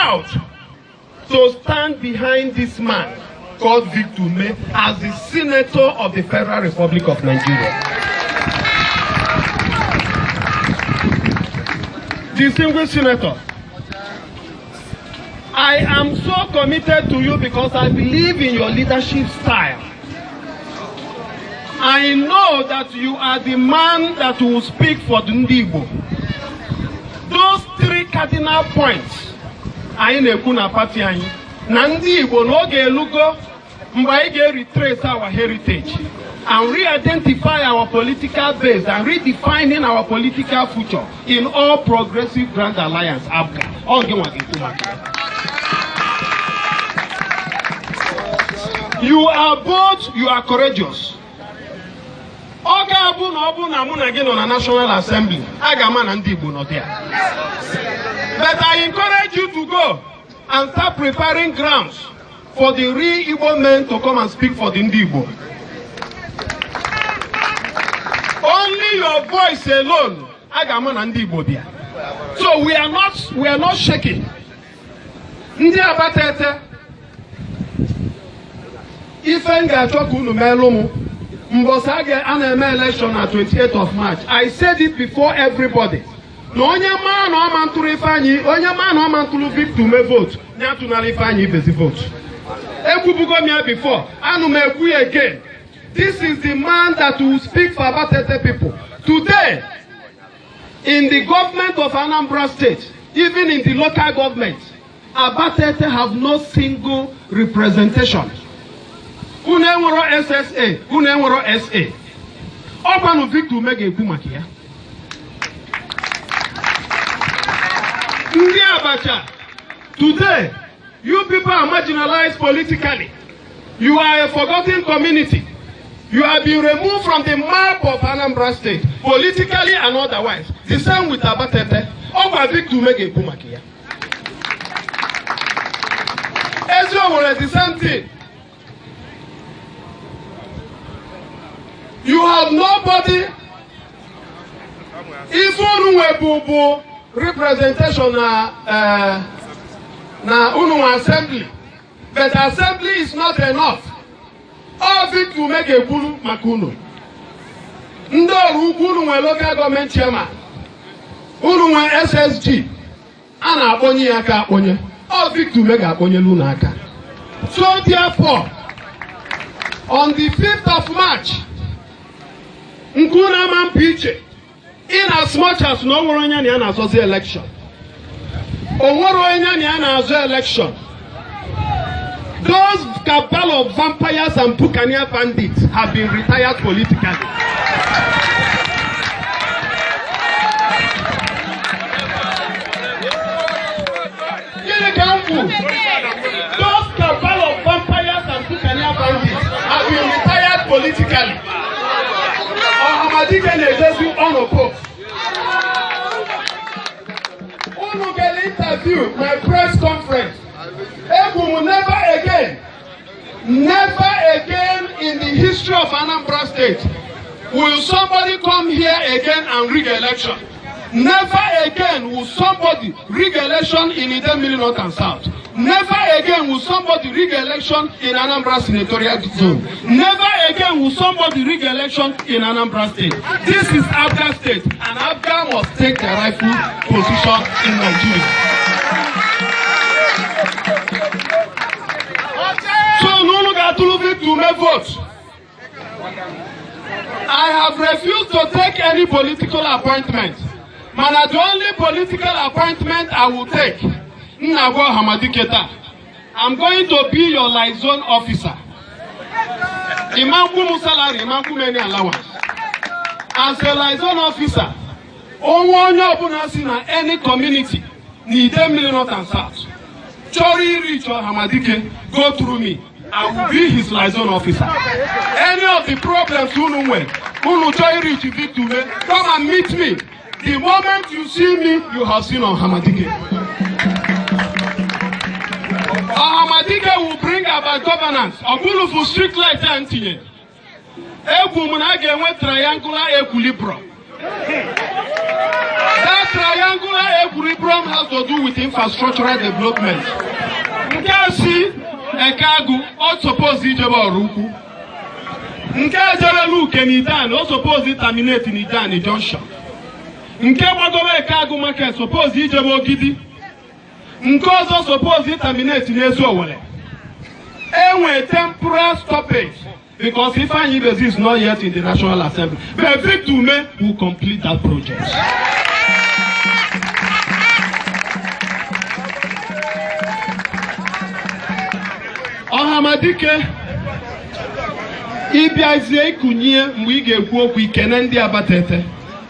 proud to stand behind this man called Victor Ume as the Senator of the Federal Republic of Nigeria. Distinguished Senator, I am so committed to you because I believe in your leadership style. I know that you are the man that will speak for the Igbo. Those three cardinal points, I na-ekwu na party anyị na ndị Igbo n'oge elugo mgbe anyị ga-retrace our heritage and re-identify our political base and redefining our political future in all progressive grand alliance APGA. You are bold, you are courageous. Oga abu na obu na muna gino na National Assembly. Agama na ndi Igbo no there. But I encourage you to go and start preparing grounds for the real Igbo men to come and speak for the Ndi Igbo. Only your voice alone, agama na ndi Igbo there. So we are not shaking. Ndi abatete. Ifenga chokunu melumu. Mbosage an election at 28th of March. I said it before everybody. No onye man no man to refanyi, onye man no man to Victor Ume vote. Nya to na refanyi bezi vote. Ekubugo me before. Anu me ekwu again. This is the man that will speak for Abatete people. Today, in the government of Anambra State, even in the local government, Abatete have no single representation. Unenwero SSA, unenwero SA. Okwanu Victor Ume ga-ekwu maka ya. Ndị Abacha, today, you people are marginalized politically. You are a forgotten community. You have been removed from the map of Anambra State, politically and otherwise. The same with Abatete. Okwa Victor Ume ga-ekwu maka ya. Ezio were the same thing. You have nobody. Even Webubu representation na Unu assembly, but assembly is not enough. All Victor Ume ga-ekwuru maka unu. Ndị ọrụ ukwu unu nwe local government chairman, unu nwe SSG, a na-akpọnye ya aka akpọnye. All Victor Ume ga-akpọnyelu unu aka. So therefore, on the 5th of March, Nkuna Mampiche, in as much as no one has election, election, those cabal of vampires and Pukania bandits have been retired politically. Those cabal of vampires and Pukania bandits have been retired politically. Hamadike na-ejezu unopposed. Unu get interview, my press conference. Ebumu never again in the history of Anambra State will somebody come here again and rig election. Never again will somebody rig election in Idemili North and South. Never again will somebody rig election in Anambra Senatorial Zone. Never again will somebody rig election in Anambra State. This is APGA State, and APGA must take the rightful position in Nigeria. So Nunu Gatulu Victor Ume vote. I have refused to take any political appointment. Man, the only political appointment I will take, Nnago Hamadiketa, I'm going to be your liaison officer. Imanku salary, Imanku many allowance. As a liaison officer, any community, need 10 million North and South. Chori Rich or Hamadike, go through me. I will be his liaison officer. Any of the problems Unu Chori Rich Victor Ume, come and meet me. The moment you see me, you have seen on Hamadike. Hamadike will bring about governance. Ogulufu strict light anti. Egumunage went triangular equilibrium. That triangular equilibrium has to do with infrastructural development. Nkesi Ekagu, all suppose ijebe Orukwu. Nke Ejerelu Ukenidan, all suppose terminate in Idani Junction. Nke Magobe Ekagu market, suppose ijebe Ogidi. Nke also suppose terminate in Ezuowele. A temporary stoppage because Ifeanyi Ibezi is not yet in the National Assembly. But Victume will complete that project. Ohamadike Ibiazie Ikunye mgbe ị ga-ekwu okwu ikene ndị Abatete,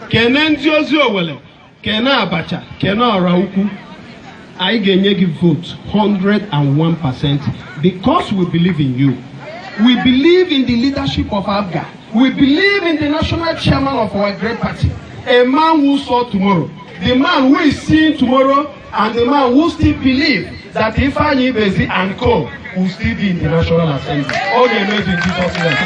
kene ndị Oziowele, kene Abacha, kene Ọraukwu. I ga-enye gị vote 101% because we believe in you. We believe in the leadership of APGA. We believe in the national chairman of our great party. A man who saw tomorrow. The man who is seeing tomorrow and the man who still believes that Ifeanyi Ibezi and co will still be in the National Assembly. All the names in Jesus' name.